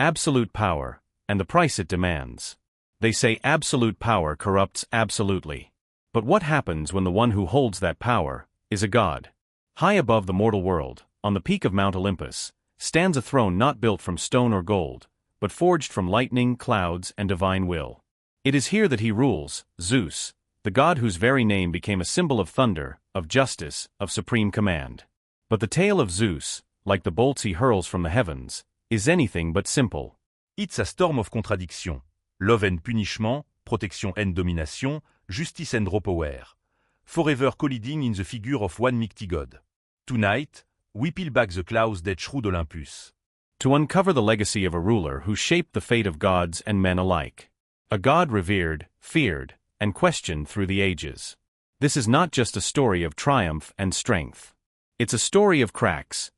absolute power, and the price it demands. They say absolute power corrupts absolutely. But what happens when the one who holds that power is a god? High above the mortal world, on the peak of Mount Olympus, stands a throne not built from stone or gold, but forged from lightning, clouds, and divine will. It is here that he rules, Zeus, the god whose very name became a symbol of thunder, of justice, of supreme command. But the tale of Zeus, like the bolts he hurls from the heavens, is anything but simple. It's a storm of contradiction. Love and punishment, protection and domination, justice and raw power. Forever colliding in the figure of one mighty god. Tonight, we peel back the clouds that shroud Olympus. To uncover the legacy of a ruler who shaped the fate of gods and men alike. A god revered, feared, and questioned through the ages. This is not just a story of triumph and strength. It's a story of cracks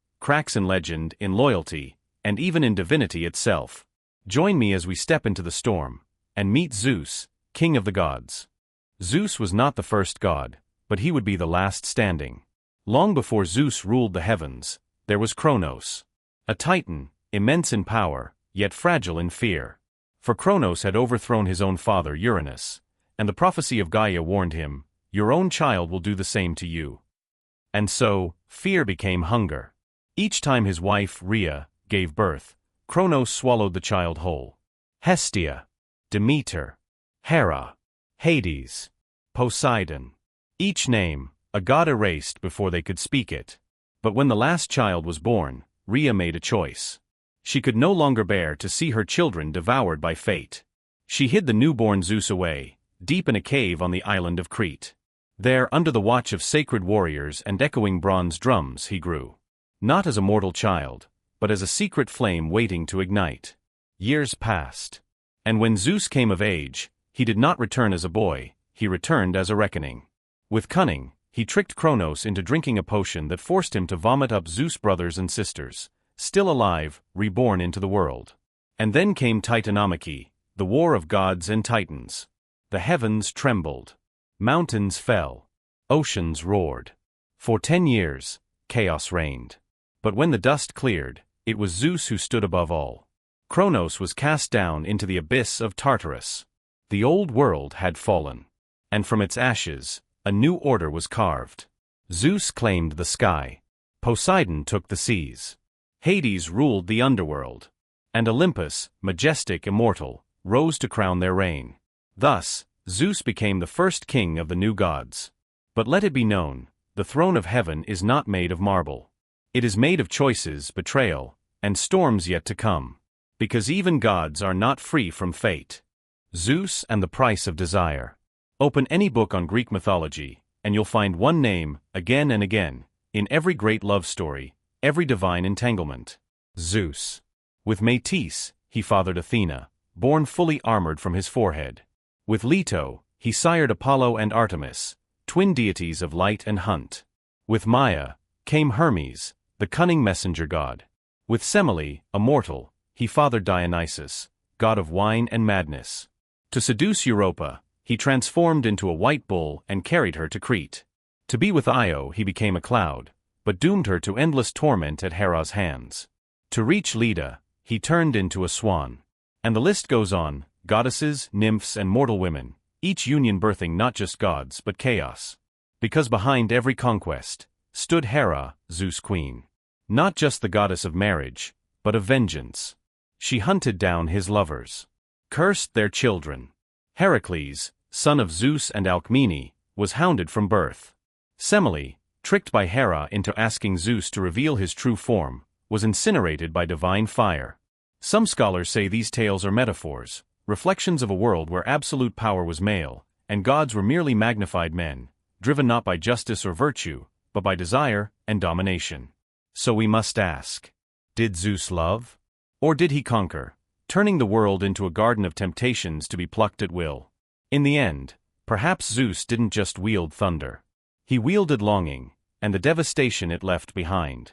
in legend, in loyalty, and even in divinity itself. Join me as we step into the storm, and meet Zeus, king of the gods. Zeus was not the first god, but he would be the last standing. Long before Zeus ruled the heavens, there was Cronus. A titan, immense in power, yet fragile in fear. For Cronus had overthrown his own father Uranus, and the prophecy of Gaia warned him, "Your own child will do the same to you." And so, fear became hunger. Each time his wife, Rhea, gave birth, Cronus swallowed the child whole. Hestia, Demeter, Hera, Hades, Poseidon. Each name, a god erased before they could speak it. But when the last child was born, Rhea made a choice. She could no longer bear to see her children devoured by fate. She hid the newborn Zeus away, deep in a cave on the island of Crete. There, under the watch of sacred warriors and echoing bronze drums, he grew. Not as a mortal child, but as a secret flame waiting to ignite. Years passed. And when Zeus came of age, he did not return as a boy, he returned as a reckoning. With cunning, he tricked Cronus into drinking a potion that forced him to vomit up Zeus' brothers and sisters, still alive, reborn into the world. And then came Titanomachy, the war of gods and titans. The heavens trembled. Mountains fell. Oceans roared. For 10 years, chaos reigned. But when the dust cleared, it was Zeus who stood above all. Cronus was cast down into the abyss of Tartarus. The old world had fallen. And from its ashes, a new order was carved. Zeus claimed the sky. Poseidon took the seas. Hades ruled the underworld. And Olympus, majestic, immortal, rose to crown their reign. Thus, Zeus became the first king of the new gods. But let it be known, the throne of heaven is not made of marble. It is made of choices, betrayal, and storms yet to come. Because even gods are not free from fate. Zeus and the price of desire. Open any book on Greek mythology, and you'll find one name, again and again, in every great love story, every divine entanglement. Zeus. With Métis, he fathered Athena, born fully armored from his forehead. With Leto, he sired Apollo and Artemis, twin deities of light and hunt. With Maia, came Hermes, the cunning messenger god. With Semele, a mortal, he fathered Dionysus, god of wine and madness. To seduce Europa, he transformed into a white bull and carried her to Crete. To be with Io, he became a cloud, but doomed her to endless torment at Hera's hands. To reach Leda, he turned into a swan. And the list goes on, goddesses, nymphs, and mortal women, each union birthing not just gods but chaos. Because behind every conquest stood Hera, Zeus' queen. Not just the goddess of marriage, but of vengeance. She hunted down his lovers. Cursed their children. Heracles, son of Zeus and Alcmene, was hounded from birth. Semele, tricked by Hera into asking Zeus to reveal his true form, was incinerated by divine fire. Some scholars say these tales are metaphors, reflections of a world where absolute power was male, and gods were merely magnified men, driven not by justice or virtue, but by desire and domination. So we must ask, did Zeus love? Or did he conquer, turning the world into a garden of temptations to be plucked at will? In the end, perhaps Zeus didn't just wield thunder. He wielded longing, and the devastation it left behind.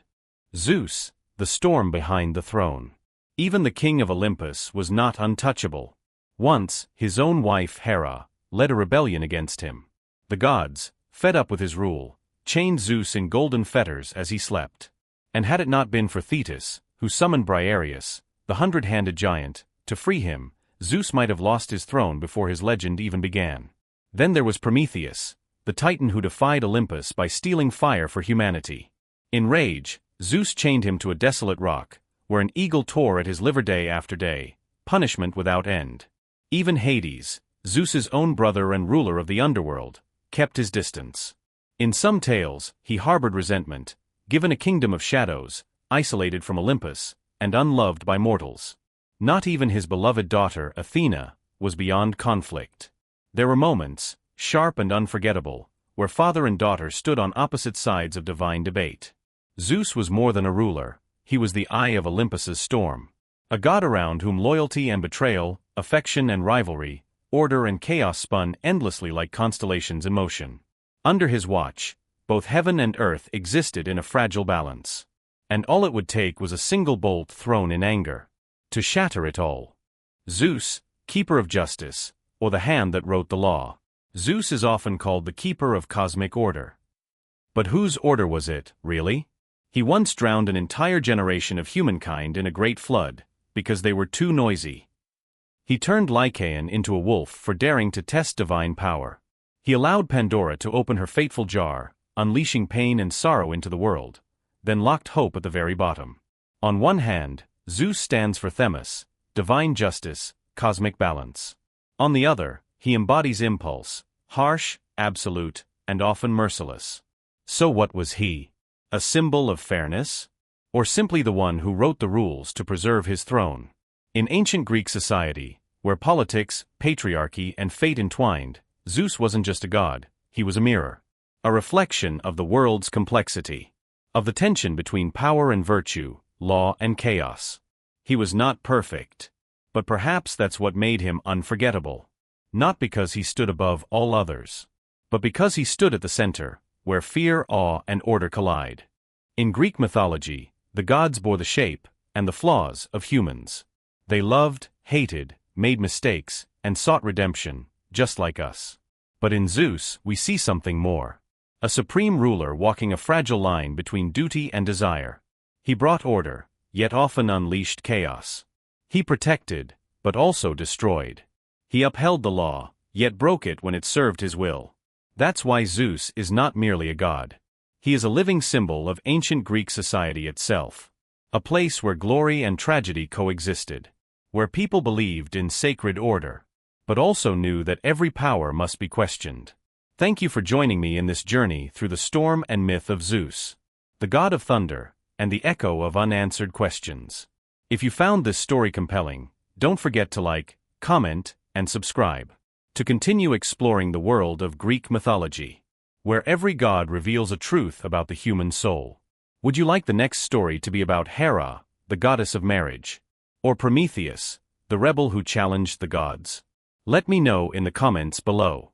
Zeus, the storm behind the throne. Even the king of Olympus was not untouchable. Once, his own wife Hera led a rebellion against him. The gods, fed up with his rule, chained Zeus in golden fetters as he slept. And had it not been for Thetis, who summoned Briareus, the hundred-handed giant. To free him, Zeus might have lost his throne before his legend even began. Then there was Prometheus, the titan who defied Olympus by stealing fire for humanity. In rage, Zeus chained him to a desolate rock, where an eagle tore at his liver day after day, punishment without end. Even Hades, Zeus's own brother and ruler of the underworld, kept his distance. In some tales, he harbored resentment, given a kingdom of shadows, isolated from Olympus, and unloved by mortals. Not even his beloved daughter, Athena, was beyond conflict. There were moments, sharp and unforgettable, where father and daughter stood on opposite sides of divine debate. Zeus was more than a ruler, he was the eye of Olympus's storm. A god around whom loyalty and betrayal, affection and rivalry, order and chaos spun endlessly like constellations in motion. Under his watch, both heaven and earth existed in a fragile balance. And all it would take was a single bolt thrown in anger to shatter it all. Zeus, keeper of justice, or the hand that wrote the law. Zeus is often called the keeper of cosmic order. But whose order was it, really? He once drowned an entire generation of humankind in a great flood, because they were too noisy. He turned Lycaon into a wolf for daring to test divine power. He allowed Pandora to open her fateful jar, unleashing pain and sorrow into the world, then locked hope at the very bottom. On one hand, Zeus stands for Themis, divine justice, cosmic balance. On the other, he embodies impulse, harsh, absolute, and often merciless. So what was he? A symbol of fairness? Or simply the one who wrote the rules to preserve his throne? In ancient Greek society, where politics, patriarchy, and fate entwined, Zeus wasn't just a god, he was a mirror. A reflection of the world's complexity. Of the tension between power and virtue, law and chaos. He was not perfect. But perhaps that's what made him unforgettable. Not because he stood above all others, but because he stood at the center, where fear, awe, and order collide. In Greek mythology, the gods bore the shape and the flaws of humans. They loved, hated, made mistakes, and sought redemption, just like us. But in Zeus, we see something more. A supreme ruler walking a fragile line between duty and desire. He brought order, yet often unleashed chaos. He protected, but also destroyed. He upheld the law, yet broke it when it served his will. That's why Zeus is not merely a god. He is a living symbol of ancient Greek society itself. A place where glory and tragedy coexisted. Where people believed in sacred order, but also knew that every power must be questioned. Thank you for joining me in this journey through the storm and myth of Zeus, the god of thunder, and the echo of unanswered questions. If you found this story compelling, don't forget to like, comment, and subscribe to continue exploring the world of Greek mythology, where every god reveals a truth about the human soul. Would you like the next story to be about Hera, the goddess of marriage, or Prometheus, the rebel who challenged the gods? Let me know in the comments below.